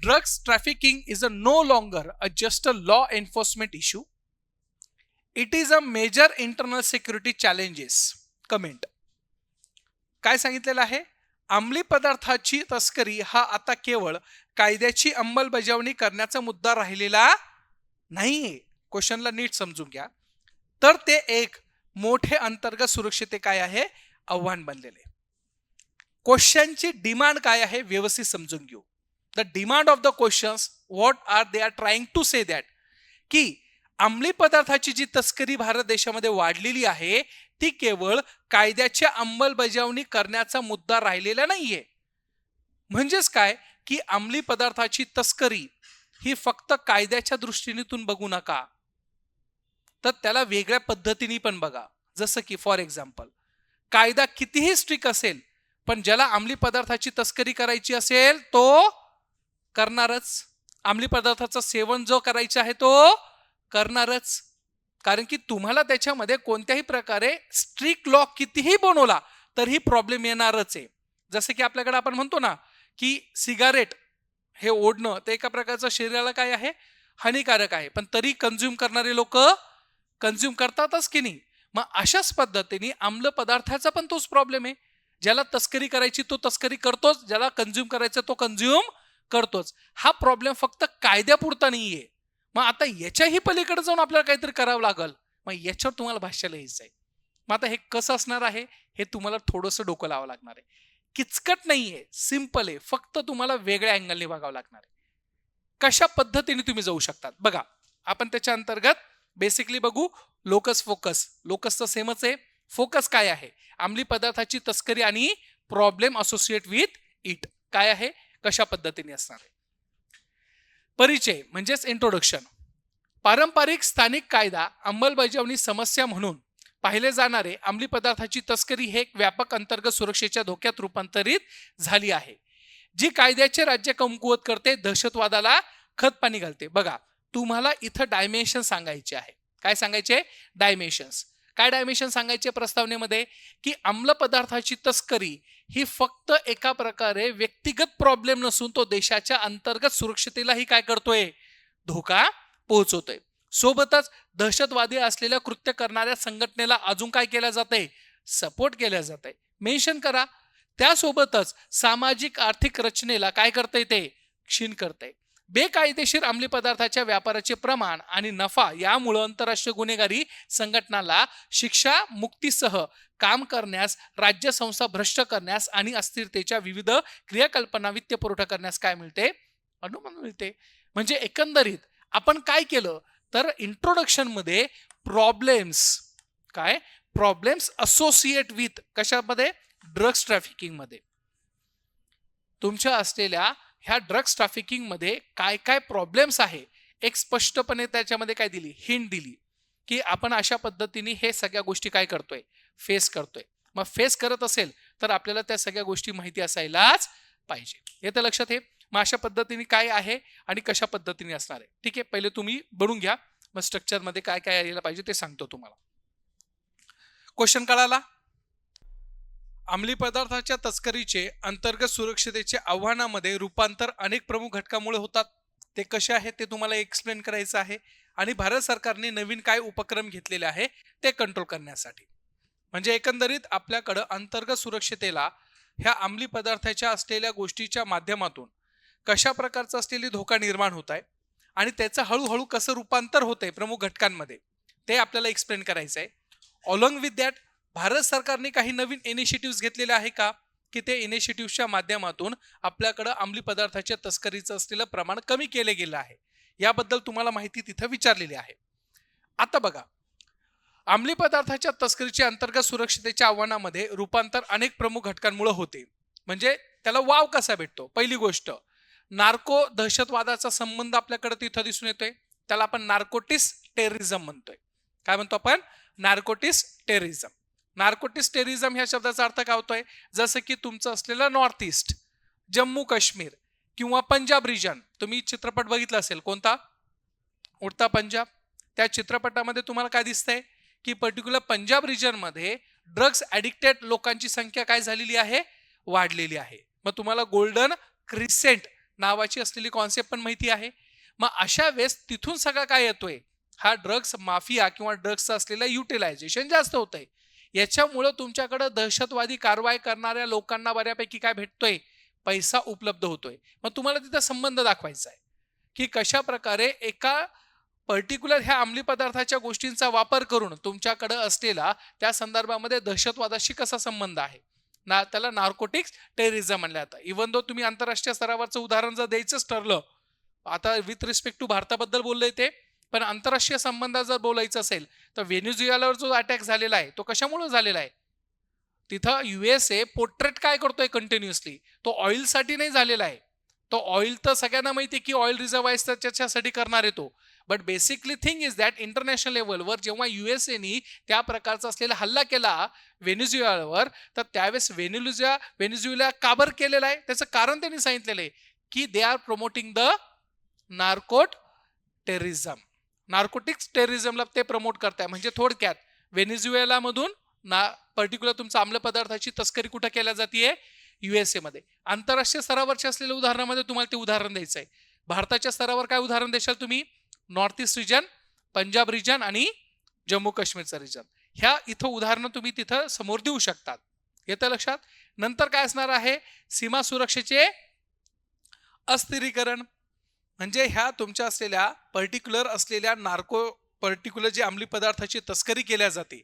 drugs trafficking is no longer just a law enforcement issue. It is a major internal security challenges. Comment काय सांगितलेलं आहे? अंमली पदार्थाची तस्करी हा आता केवळ कायद्याची अंमलबजावणी करण्याचा मुद्दा राहिलेला नाहीये. क्वेश्चनला नीट समजून घ्या. तर ते एक मोठे अंतर्गत सुरक्षिते काय आहे? आव्हान बनलेले. क्वेश्चनची डिमांड काय आहे व्यवस्थित समजून घेऊ. The demand of the questions what are they are trying to say that की अंमली पदार्थाची जी तस्करी भारत देशामध्ये वाढलेली आहे ती केवळ कायद्याची अंमलबजावणी करण्याचा मुद्दा राहिलेला नाहीये. म्हणजेच काय की अंमली पदार्थाची तस्करी ही फक्त कायद्याच्या दृष्टीनेतून बघू नका, तर त्याला वेगळ्या पद्धतीने पण बघा. जसं की फॉर एक्झाम्पल कायदा कितीही स्ट्रिक्ट असेल पण ज्याला अंमली पदार्थाची तस्करी करायची असेल तो करणारच. अंमली पदार्थाचं सेवन जो करायचं आहे तो करणारच. कारण की तुम्हाला त्याच्यामध्ये कोणत्याही प्रकारे स्ट्रिक्ट लॉ कितीही बनवला तरीही प्रॉब्लेम येणारच आहे. जसं की आपल्याकडे आपण म्हणतो ना की सिगारेट हे ओढणं ते एका प्रकारचं शरीराला काय आहे? हानिकारक आहे, पण तरी कन्झ्युम करणारे लोक कन्झ्युम करतातच की नाही. मग अशाच पद्धतीने अंमल पदार्थाचा पण तोच प्रॉब्लेम आहे. ज्याला तस्करी करायची तो तस्करी करतोच, ज्याला कन्झ्युम करायचं तो कन्झ्युम करतोच. हा प्रॉब्लेम फक्त कायद्यापुरता नाहीये. मग आता याच्याही पलीकडे जाऊन आपल्याला काहीतरी करावं लागल. मग याच्यावर तुम्हाला भाष्य लिहायचं आहे. मग आता हे कसं असणार आहे हे तुम्हाला थोडंसं डोकं लावावं लागणार आहे. किचकट नाहीये, सिंपल आहे. फक्त तुम्हाला वेगळ्या अँगलने बघावं लागणार आहे. कशा पद्धतीने तुम्ही जाऊ शकतात बघा. आपण त्याच्या अंतर्गत बेसिकली बघू. Locus focus. लोकस तर सेमच आहे. फोकस काय आहे? अंमली पदार्थाची तस्करी आणि प्रॉब्लेम असोसिएट विथ इट काय आहे, कशा पद्धतीने असणार आहे. परिचय म्हणजेच इंट्रोडक्शन. पारंपरिक स्थानिक कायदा अंमलबजावणी समस्या म्हणून पाहिले जाणारे अंमली पदार्थाची तस्करी हे एक व्यापक अंतर्गत सुरक्षेच्या धोक्यात रूपांतरित झाली आहे, जी कायद्याचे राज्य कमकुवत करते, दहशतवादाला खतपाणी घालते. बघा तुम्हाला इथं डायमेन्शन सांगायचे आहे. काय सांगायचे? डायमेन्शन्स. काय डायमेन्शन सांगायचे प्रस्तावनेमध्ये? की अंमल पदार्थाची तस्करी ही फक्त एका प्रकारे व्यक्तिगत प्रॉब्लेम नसून तो देशाच्या अंतर्गत सुरक्षतेलाही काय करतोय? धोका पोहोचवतोय. सोबतच दहशतवादी असलेल्या कृत्य करणाऱ्या संघटनेला अजून काय केलं जातंय? सपोर्ट केल्या जातंय. मेन्शन करा. त्यासोबतच सामाजिक आर्थिक रचनेला काय करतंय? ते क्षीण करतंय. बेकायदेशीर अंमली पदार्थाच्या व्यापाराचे प्रमाण आणि नफा यामुळे आंतरराष्ट्रीय गुन्हेगारी संघटनाला शिक्षा मुक्तीसह काम करण्यास, राज्य संस्था भ्रष्ट करण्यास आणि अस्थिरतेच्या विविध क्रियाकल्पना वित्त पुरवठा करण्यास काय मिळते? अनुमती मिळते. म्हणजे एकंदरीत आपण काय केलं तर इंट्रोडक्शन मध्ये प्रॉब्लेम्स काय? प्रॉब्लेम्स असोसिएट विथ कशामध्ये? ड्रग्स ट्रॅफिकिंग मध्ये. तुमच्या असलेल्या ह्या ड्रग्स ट्रॅफिकिंग मध्ये काय काय प्रॉब्लेम्स आहे एक स्पष्टपणे त्याच्यामध्ये काय दिली? हिंट दिली की आपण अशा पद्धतीने हे सगळ्या गोष्टी काय करतोय? फेस करतोय. मग फेस करत असेल तर आपल्याला त्या सगळ्या गोष्टी माहिती असायलाच पाहिजे. येतं लक्षात? हे मग अशा पद्धतीने काय आहे आणि कशा पद्धतीने असणार आहे. ठीक आहे, पहिले तुम्ही बनून घ्या, मग स्ट्रक्चर मध्ये काय काय यायला पाहिजे ते सांगतो तुम्हाला. क्वेश्चन कळाला? अंमली पदार्थाच्या तस्करीचे अंतर्गत सुरक्षतेचे आव्हानामध्ये रूपांतर अनेक प्रमुख घटकांमुळे होतात. ते कसे आहेत ते तुम्हाला एक्सप्लेन करायचं आहे. आणि भारत सरकारने नवीन काय उपक्रम घेतलेले आहे ते कंट्रोल करण्यासाठी. म्हणजे एकंदरीत आपल्याकडं अंतर्गत सुरक्षतेला ह्या अंमली पदार्थाच्या असलेल्या गोष्टीच्या माध्यमातून कशा प्रकारचा असलेली धोका निर्माण होत आहे आणि त्याचं हळूहळू कसं रूपांतर होत आहे प्रमुख घटकांमध्ये ते आपल्याला एक्सप्लेन करायचं आहे. अलॉंग विथ दॅट भारत सरकारने काही नवीन इनिशिएटिव्ह घेतलेले आहे का की ते इनिशिएटिव्हच्या माध्यमातून आपल्याकडं अंमली पदार्थाच्या तस्करीचं असलेलं प्रमाण कमी केले गेलं आहे. याबद्दल तुम्हाला माहिती तिथं विचारलेली आहे. आता बघा, अंमली पदार्थाच्या तस्करीच्या अंतर्गत सुरक्षतेच्या आव्हानामध्ये रूपांतर अनेक प्रमुख घटकांमुळे होते. म्हणजे त्याला वाव कसा भेटतो? पहिली गोष्ट, नार्को दहशतवादाचा संबंध आपल्याकडे तिथं दिसून येतोय. त्याला आपण नार्कोटिक्स टेररिझम म्हणतोय. काय म्हणतो आपण? Narcotics terrorism. नार्कोटिक्स टेररिझम ह्या शब्दाचा अर्थ काय होतोय? जसं की तुमचं असलेलं नॉर्थ ईस्ट, जम्मू काश्मीर किंवा पंजाब रिजन. तुम्ही चित्रपट बघितला असेल कोणता? उडता पंजाब. त्या चित्रपटामध्ये तुम्हाला काय दिसतंय की पर्टिक्युलर पंजाब रिजन मध्ये ड्रग्स ॲडिक्टेड लोकांची संख्या काय झालेली आहे? वाढलेली आहे. मग तुम्हाला गोल्डन क्रिसेंट नावाची असलेली कॉन्सेप्ट पण माहिती आहे. मग अशा वेळेस तिथून सगळं काय येतोय, हा ड्रग्स माफिया किंवा ड्रग्सचं असलेलं युटिलायझेशन जास्त होतंय. याच्यामुळं तुमच्याकडे दहशतवादी कारवाई करणाऱ्या लोकांना बऱ्यापैकी काय भेटतोय, पैसा उपलब्ध होतोय. मग तुम्हाला तिथं संबंध दाखवायचा आहे की कशा प्रकारे एका पर्टिक्युलर ह्या अंमली पदार्थाच्या गोष्टींचा वापर करून तुमच्याकडे असलेला त्या संदर्भामध्ये दहशतवादाशी कसा संबंध आहे ना, त्याला नार्कोटिक्स टेररिझम म्हणलं जातं. इव्हन दो तुम्ही आंतरराष्ट्रीय स्तरावरचं उदाहरण जर द्यायचंच ठरलं, आता विथ रिस्पेक्ट टू भारताबद्दल बोलले ते, पण आंतरराष्ट्रीय संबंधात जर बोलायचं असेल तर व्हेनेझुएलावर जो अटॅक झालेला आहे तो कशामुळे झालेला आहे? तिथं USA पोर्ट्रेट काय करतोय कंटिन्युअसली, तो ऑइलसाठी नाही झालेला आहे. तो ऑइल तर सगळ्यांना माहिती आहे की ऑइल रिझर्व आहे त्याच्यासाठी करणार आहे तो. But basically thing is that international लेवलवर जेव्हा USAनी त्या प्रकारचा असलेला हल्ला केला व्हेनेझुएलावर, तर त्यावेळेस व्हेनेझुएला का बरं केलेला आहे, त्याचं कारण त्यांनी सांगितलेलं आहे की they are promoting the narco terrorism. Narcotics टेररिझमला ते प्रमोट करताय. म्हणजे थोडक्यात व्हेनेझुएलामधून ना पर्टिक्युलर तुमचा अंमली पदार्थाची तस्करी कुठं केल्या जाते, USA मध्ये. आंतरराष्ट्रीय स्तरावरच्या असलेल्या उदाहरणामध्ये तुम्हाला ते उदाहरण द्यायचं आहे. भारताच्या स्तरावर काय उदाहरण देशाल तुम्ही? North east region, Punjab region आणि जम्मू काश्मीरचं रिजन. ह्या इथं उदाहरणं तुम्ही तिथं समोर देऊ शकतात. येतं लक्षात? नंतर काय असणार आहे, सीमा सुरक्षेचे अस्थिरीकरण. म्हणजे ह्या तुमच्या असलेल्या पर्टिक्युलर असलेल्या पर्टिक्युलर जे अंमली पदार्थाची तस्करी केल्या जाते,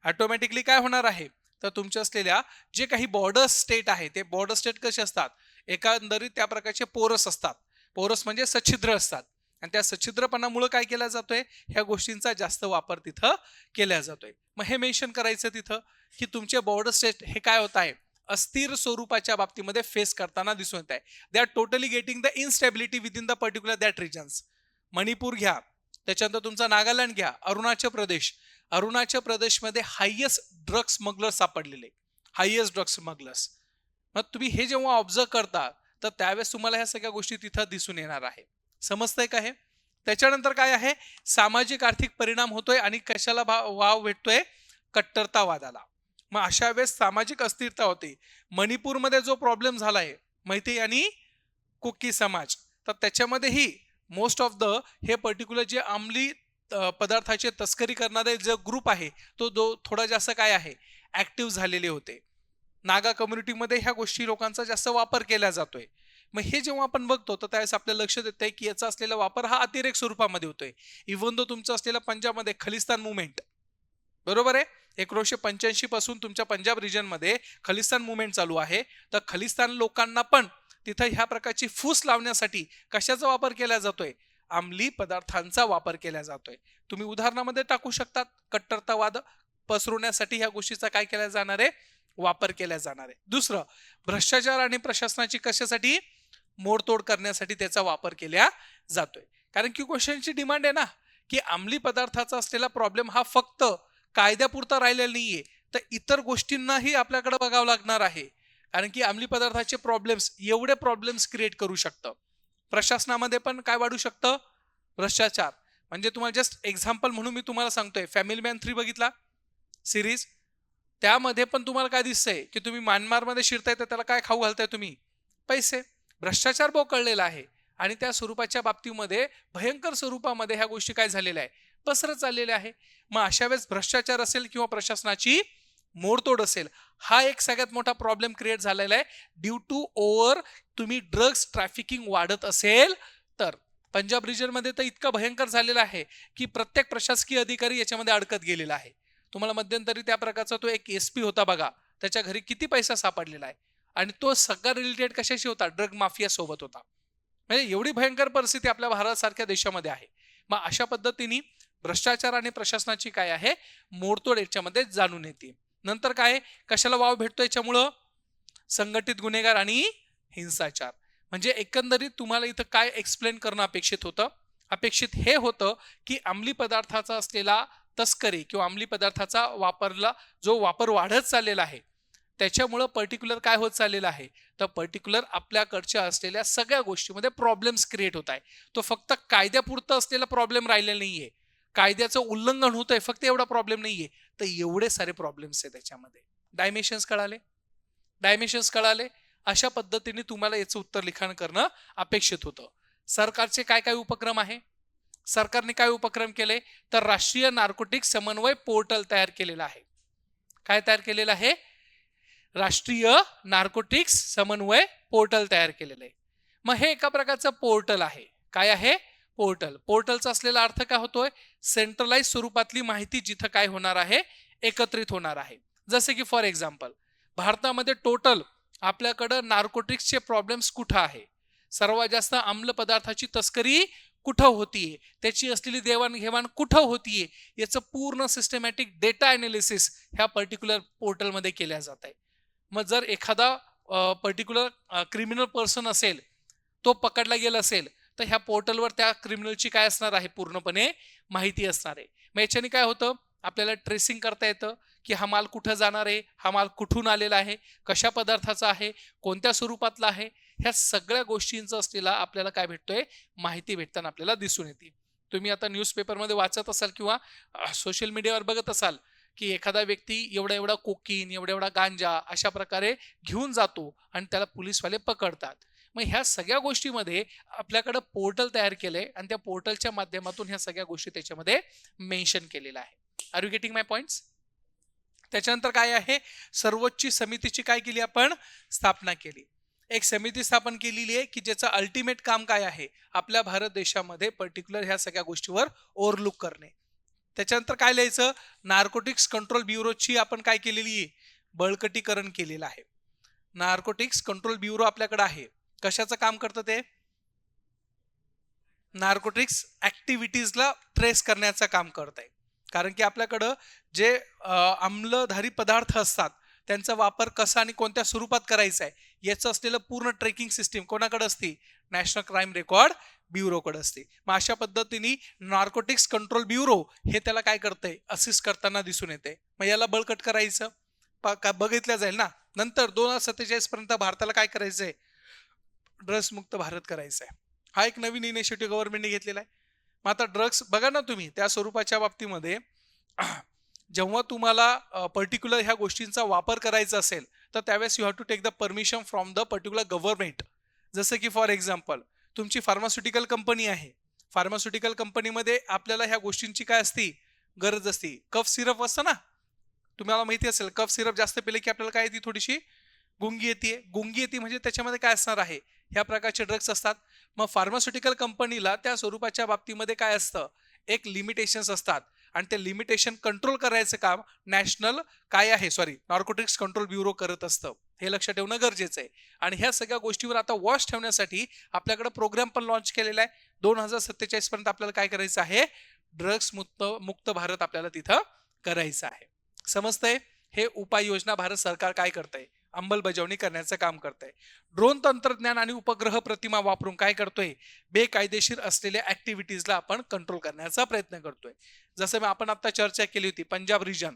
ऑटोमॅटिकली काय होणार आहे, तर तुमच्या असलेल्या जे काही बॉर्डर स्टेट आहे, ते बॉर्डर स्टेट कसे असतात, एकंदरीत त्या प्रकारचे पोरस असतात. पोरस म्हणजे सच्छिद्र असतात. आणि त्या सच्छिद्रपणामुळे काय केला जातोय, ह्या गोष्टींचा जास्त वापर तिथं केला जातोय. मग हे मेन्शन करायचं तिथं की तुमचे बॉर्डर स्टेट हे काय होत आहे, अस्थिर स्वरूपाच्या बाबतीमध्ये फेस करताना दिसून येत आहे. They are totally getting the instability within the particular that regions. Manipur घ्या, त्याच्यानंतर तुमचा नागालँड घ्या, अरुणाचल प्रदेशमध्ये हायेस्ट ड्रग्स स्मगलर्स सापडलेले, हायेस्ट ड्रग्स स्मगलर्स. मग तुम्ही हे जेव्हा ऑब्झर्व करता तर त्यावेळेस तुम्हाला ह्या सगळ्या गोष्टी तिथं दिसून येणार आहे. समजतंय का हे? त्याच्यानंतर काय आहे, सामाजिक आर्थिक परिणाम होतोय आणि कशाला वाव भेटतोय, कट्टरतावादाला. मग अशा वेळेस सामाजिक अस्थिरता होते. मणिपूरमध्ये जो प्रॉब्लेम झालाय मैतेई आणि कुकी समाज, तर त्याच्यामध्येही मोस्ट ऑफ द हे पर्टिक्युलर जे अंमली पदार्थाची तस्करी करणारे जो ग्रुप आहे तो थोडा जास्त काय आहे, ऍक्टिव्ह झालेले होते. नागा कम्युनिटीमध्ये ह्या गोष्टी लोकांचा जास्त वापर केला जातोय. मग हे जेव्हा आपण बघतो तर त्यावेळेस आपल्या लक्षात येत आहे की याचा असलेला वापर हा अतिरेक स्वरूपामध्ये होतोय. इव्हन दो तुमचं असलेला पंजाबमध्ये खलिस्तान मुवमेंट, बरोबर आहे, 1985 पासून तुमच्या पंजाब रिजनमध्ये खलिस्तान मुवमेंट चालू आहे. तर खलिस्तान लोकांना पण तिथं ह्या प्रकारची फूस लावण्यासाठी कशाचा वापर केला जातोय, अंमली पदार्थांचा वापर केला जातोय. तुम्ही उदाहरणामध्ये टाकू शकतात, कट्टरतावाद पसरवण्यासाठी ह्या गोष्टीचा काय केला जाणार आहे, वापर केला जाणार आहे. दुसरं, भ्रष्टाचार आणि प्रशासनाची कशासाठी, मोडतोड करण्यासाठी त्याचा वापर केला जातोय. कारण की क्वेश्चनची डिमांड आहे ना की अंमली पदार्थाचा असलेला प्रॉब्लेम हा फक्त कायद्यापुरता राहिलेला नाहीये, तर इतर गोष्टींनाही आपल्याकडे बघावं लागणार आहे. कारण की अंमली पदार्थाचे एवढे प्रॉब्लेम्स क्रिएट करू शकतं. प्रशासनामध्ये पण काय वाढू शकतं, भ्रष्टाचार. म्हणजे तुम्हाला जस्ट एक्झाम्पल म्हणून मी तुम्हाला सांगतोय, फॅमिली मॅन 3 बघितला सिरीज, त्यामध्ये पण तुम्हाला काय दिसतंय की तुम्ही म्यानमारमध्ये शिरताय तर त्याला काय खाऊ घालताय तुम्ही, पैसे. भ्रष्टाचार बोकळलेला आहे आणि त्या स्वरूपाच्या बाबतीमध्ये भयंकर स्वरूपामध्ये ह्या गोष्टी काय झालेल्या आहे, पसरत चाललेल्या आहे. मग अशा वेळेस भ्रष्टाचार असेल किंवा प्रशासनाची मोडतोड असेल, हा एक सगळ्यात मोठा प्रॉब्लेम क्रिएट झालेला आहे ड्यू टू ओव्हर तुम्ही ड्रग्स ट्रॅफिकिंग वाढत असेल तर. पंजाब रिजनमध्ये तर इतका भयंकर झालेला आहे की प्रत्येक प्रशासकीय अधिकारी याच्यामध्ये अडकत गेलेला आहे. तुम्हाला मध्यंतरी त्या प्रकारचा तो एक SP होता बघा, त्याच्या घरी किती पैसा सापडलेला आहे आणि तो सगळा रिलेटेड कशाशी होता, ड्रग माफिया सोबत होता. म्हणजे एवढी भयंकर परिस्थिती आपल्या भारतासारख्या देशामध्ये आहे. मग अशा पद्धतीने भ्रष्टाचार आणि प्रशासनाची काय आहे, मोडतोड याच्यामध्ये जाणून येते. नंतर काय, कशाला वाव भेटतो याच्यामुळं, संघटित गुन्हेगार आणि हिंसाचार. म्हणजे एकंदरीत तुम्हाला इथं काय एक्सप्लेन करणं अपेक्षित होतं, अपेक्षित हे होतं की अंमली पदार्थाचा असलेला तस्करी किंवा अंमली पदार्थाचा जो वापर वाढत चाललेला आहे त्याच्यामुळं पर्टिक्युलर काय होत चाललेलं आहे, तर पर्टिक्युलर आपल्याकडच्या असलेल्या सगळ्या गोष्टीमध्ये प्रॉब्लेम्स क्रिएट होत आहे. तो फक्त कायद्यापुरतं असलेला प्रॉब्लेम राहिलेला नाहीये, कायद्याचं उल्लंघन होतंय फक्त एवढा प्रॉब्लेम नाहीये, तर एवढे सारे प्रॉब्लेम्स आहेत त्याच्यामध्ये. डायमेन्शन्स कळाले, अशा पद्धतीने तुम्हाला याचं उत्तर लिखाण करणं अपेक्षित होतं. सरकारचे काय काय उपक्रम आहे? सरकारने काय उपक्रम केले? तर राष्ट्रीय नार्कोटिक समन्वय पोर्टल तयार केलेलं आहे. काय तयार केलेलं आहे? राष्ट्रीय नार्कोटिक्स समन्वय पोर्टल तयार केलेलं आहे. मग हे एका प्रकारचं पोर्टल आहे. काय आहे? पोर्टल. पोर्टलचा असलेला अर्थ काय होतोय? सेंट्रलाइज स्वरूपातली माहिती जिथं काय होणार आहे, एकत्रित होणार आहे. जसे की फॉर एक्झाम्पल, भारतामध्ये टोटल आपल्याकडं नार्कोटिक्सचे प्रॉब्लेम्स कुठं आहे, सर्वात जास्त अंमल पदार्थाची तस्करी कुठं होतीये, त्याची असलेली देवाणघेवाण कुठं होतीये, याचं पूर्ण सिस्टमॅटिक डेटा अनालिसिस ह्या पर्टिक्युलर पोर्टलमध्ये केल्या जात आहे. मग जर एखादा पर्टिक्युलर क्रिमिनल पर्सन असेल, तो पकडला गेला असेल, तर ह्या पोर्टलवर त्या क्रिमिनलची काय असणार आहे, पूर्णपणे माहिती असणार आहे. मग याच्याने काय होतं, आपल्याला ट्रेसिंग करता येतं की हा माल कुठं जाणार आहे, हा माल कुठून आलेला आहे, कशा पदार्थाचा आहे, कोणत्या स्वरूपातला आहे, ह्या सगळ्या गोष्टींचं असलेला आपल्याला काय भेटतोय, माहिती भेटताना आपल्याला दिसून येते. तुम्ही आता न्यूजपेपरमध्ये वाचत असाल किंवा सोशल मीडियावर बघत असाल की एखादा व्यक्ती एवढा एवढा कोकीन, एवढा एवढा गांजा अशा प्रकारे घेऊन जातो आणि त्याला पोलीसवाले पकडतात. मग ह्या सगळ्या गोष्टीमध्ये आपल्याकडं पोर्टल तयार केलंय आणि त्या पोर्टलच्या माध्यमातून ह्या सगळ्या गोष्टी त्याच्यामध्ये मेन्शन केलेल्या आहे. Are you getting my points? त्याच्यानंतर काय आहे, सर्वोच्च समितीची काय केली, आपण स्थापना केली. एक समिती स्थापन केलेली आहे की ज्याचं अल्टिमेट काम काय आहे, आपल्या भारत देशामध्ये पर्टिक्युलर ह्या सगळ्या गोष्टीवर ओव्हरलुक करणे. त्याच्यानंतर काय लिहायचं, नार्कोटिक्स कंट्रोल ब्युरोची आपण काय केलेली आहे, बळकटीकरण केलेलं आहे. नार्कोटिक्स कंट्रोल ब्युरो आपल्याकडे आहे. कशाचं काम करतं ते? नार्कोटिक्स ऍक्टिव्हिटीजला ट्रेस करण्याचं काम करत आहे. कारण की आपल्याकडं जे अंमलधारी पदार्थ असतात त्यांचा वापर कसा आणि कोणत्या स्वरूपात करायचा आहे याचं असलेलं पूर्ण ट्रेकिंग सिस्टीम कोणाकडे असते? नॅशनल क्राईम रेकॉर्ड ब्युरोकडे असते. मग अशा पद्धतीने नार्कोटिक्स कंट्रोल ब्युरो हे त्याला काय करतंय, असिस्ट करताना दिसून येते. मग याला बळकट करायचं बघितलं जाईल ना. नंतर 2047 पर्यंत भारताला काय करायचंय, ड्रग्स मुक्त भारत करायचा आहे. हा एक नवीन इनिशिएटिव्ह गव्हर्नमेंटने घेतलेला आहे. मग आता ड्रग्स बघा ना तुम्ही, त्या स्वरूपाच्या बाबतीमध्ये जेव्हा तुम्हाला पर्टिक्युलर ह्या गोष्टींचा वापर करायचा असेल तर त्यावेळेस you have to take the permission from the particular government. जसं की फॉर एक्झाम्पल, तुमची फार्मास्युटिकल कंपनी आहे. फार्मास्युटिकल कंपनीमध्ये आपल्याला ह्या गोष्टींची काय असती, गरज असते. कफ सिरप असतं ना, तुम्हाला माहिती असेल, कफ सिरप जास्त पिले की आपल्याला काय येते, थोडीशी गुंगी येते. गुंगी येते म्हणजे त्याच्यामध्ये काय असणार आहे, ह्या प्रकारचे ड्रग्स असतात. मग फार्मास्युटिकल कंपनीला त्या स्वरूपाच्या बाबतीमध्ये काय असतं, एक लिमिटेशन्स असतात आणि ते लिमिटेशन कंट्रोल करायचं काम नॅशनल काय आहे, नार्कोटिक्स कंट्रोल ब्युरो करत असतं. हे लक्षात ठेवणं गरजेचं आहे. आणि ह्या सगळ्या गोष्टीवर आता वॉच ठेवण्यासाठी आपल्याकडे प्रोग्राम पण लॉन्च केलेला आहे. 2047 पर्यंत आपल्याला काय करायचं आहे, ड्रग्स मुक्त भारत आपल्याला तिथं करायचं आहे. समजतंय? हे उपाययोजना भारत सरकार काय करतंय, अंमलबजावणी करण्याचं काम करतंय. ड्रोन तंत्रज्ञान आणि उपग्रह प्रतिमा वापरून काय करतोय, बेकायदेशीर असलेल्या ऍक्टिव्हिटीजला आपण कंट्रोल करण्याचा प्रयत्न करतोय. जसं आपण आता चर्चा केली होती, पंजाब रिजन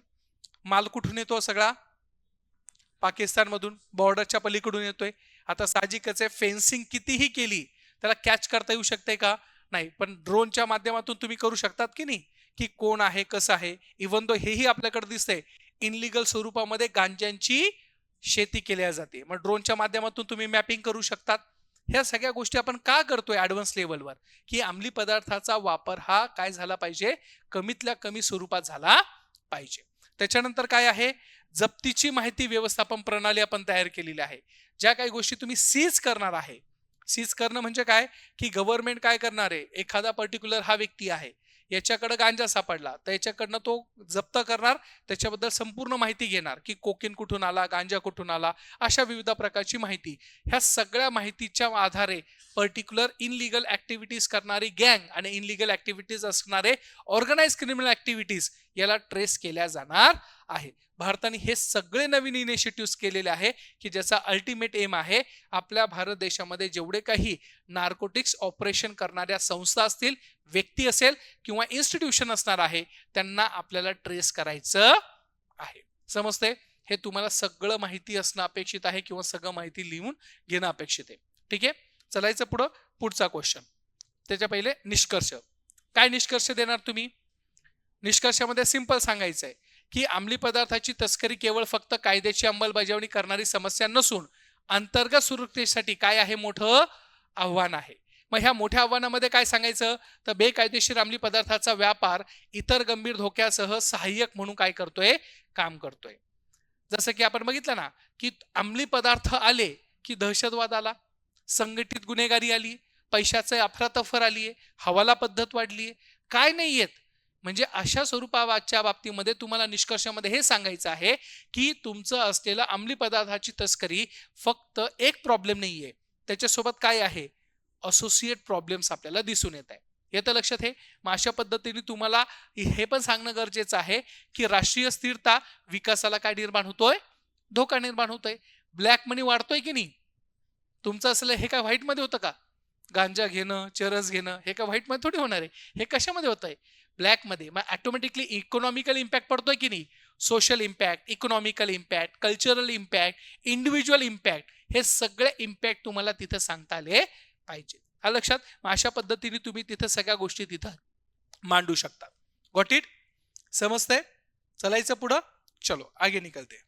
माल कुठून येतो, सगळा पाकिस्तान मधून, बॉर्डरच्या पलीकडून येतोय. आता साहजिकच आहे, फेन्सिंग कितीही केली त्याला कॅच करता येऊ शकते का? नाही. पण ड्रोनच्या माध्यमातून तुम्ही करू शकतात की नाही, की कोण आहे, कसं आहे. इव्हन दो हेही आपल्याकडे दिसतंय, इनलिगल स्वरूपामध्ये गांजांची शेती केल्या जाते. मग ड्रोनच्या माध्यमातून तुम्ही मॅपिंग करू शकतात. ह्या सगळ्या गोष्टी आपण का करतोय ऍडव्हान्स लेवलवर, की अंमली पदार्थाचा वापर हा काय झाला पाहिजे, कमीतल्या कमी स्वरूपात झाला पाहिजे. त्याच्यानंतर काय आहे, जप्तीची माहिती व्यवस्थापन प्रणाली आपण तयार केलेली आहे. ज्या काही गोष्टी तुम्ही सीज करणार आहे, सीज करणं म्हणजे काय, की गव्हर्नमेंट काय करणार आहे, एखादा पर्टिक्युलर हा व्यक्ती आहे, याच्याकडे गांजा सापडला तर याच्याकडनं तो जप्त करणार, त्याच्याबद्दल संपूर्ण माहिती घेणार की कोकेन कुठून आला, गांजा कुठून आला, अशा विविध प्रकारची माहिती. ह्या सगळ्या माहितीच्या आधारे पर्टिक्युलर इनलिगल ऍक्टिव्हिटीज करणारी गँग आणि इनलिगल ऍक्टिव्हिटीज असणारे ऑर्गनाइज क्रिमिनल ऍक्टिव्हिटीज याला ट्रेस केल्या जाणार आहे. भारताने हे सगळे नवीन इनिशिएटिव्ह केलेले आहे की ज्याचा अल्टिमेट एम आहे, आपल्या भारत देशामध्ये जेवढे काही नार्कोटिक्स ऑपरेशन करणाऱ्या संस्था असतील, व्यक्ती असेल किंवा इन्स्टिट्यूशन असणार आहे, त्यांना आपल्याला ट्रेस करायचं आहे. समजते? हे तुम्हाला सगळं माहिती असणं अपेक्षित आहे किंवा सगळं माहिती लिहून घेणं अपेक्षित आहे. ठीक आहे, चलायचं पुढं. पुढचा क्वेश्चन. त्याच्या पहिले निष्कर्ष. काय निष्कर्ष देणार तुम्ही? निष्कर्षामध्ये सिंपल सांगायचं आहे की अंमली पदार्थाची तस्करी केवळ फक्त कायद्याची अंमलबजावणी करणारी समस्या नसून अंतर्गत सुरक्षेसाठी काय आहे मोठं आव्हान आहे. मग ह्या मोठ्या आव्हानामध्ये काय सांगायचं तर बेकायदेशीर अंमली पदार्थाचा व्यापार इतर गंभीर धोक्यासह सहाय्यक म्हणून काय करतोय काम करतोय. जसं की आपण बघितलं ना की अंमली पदार्थ आले की दहशतवाद आला, संघटित गुन्हेगारी आली, पैशाचे अफरातफर आली आहे, हवाला पद्धत वाढली आहे, काय नाही येत. म्हणजे अशा स्वरूपाच्या बाबतीमध्ये तुम्हाला निष्कर्षामध्ये हे सांगायचं आहे की तुमचं असलेलं अंमली पदार्थाची तस्करी फक्त एक प्रॉब्लेम नाहीये, त्याच्यासोबत काय आहे असोसिएट प्रॉब्लेम्स आपल्याला दिसून येत आहे. येतं लक्षात हे. मग अशा पद्धतीने तुम्हाला हे पण सांगणं गरजेचं आहे की राष्ट्रीय स्थिरता विकासाला काय निर्माण होतोय धोका निर्माण होतोय. ब्लॅक मनी वाढतोय की नाही. तुमचं असलं हे काय व्हाईट मध्ये होतं का गांजा घेणं चरस घेणं हे काय व्हाईट मध्ये थोडी होणार आहे. हे कशामध्ये होत आहे ब्लॅक मध्ये. मग ऑटोमॅटिकली इकॉनॉमिकल इम्पॅक्ट पडतोय की नाही. Social impact, economical impact, cultural impact, individual impact, हे सगळे इम्पॅक्ट तुम्हाला तिथं सांगता आले पाहिजे. हा लक्षात. मग अशा पद्धतीने तुम्ही तिथं सगळ्या गोष्टी तिथं मांडू शकता. Got it. समजतंय. चलायचं पुढं. चलो आगे निकलते.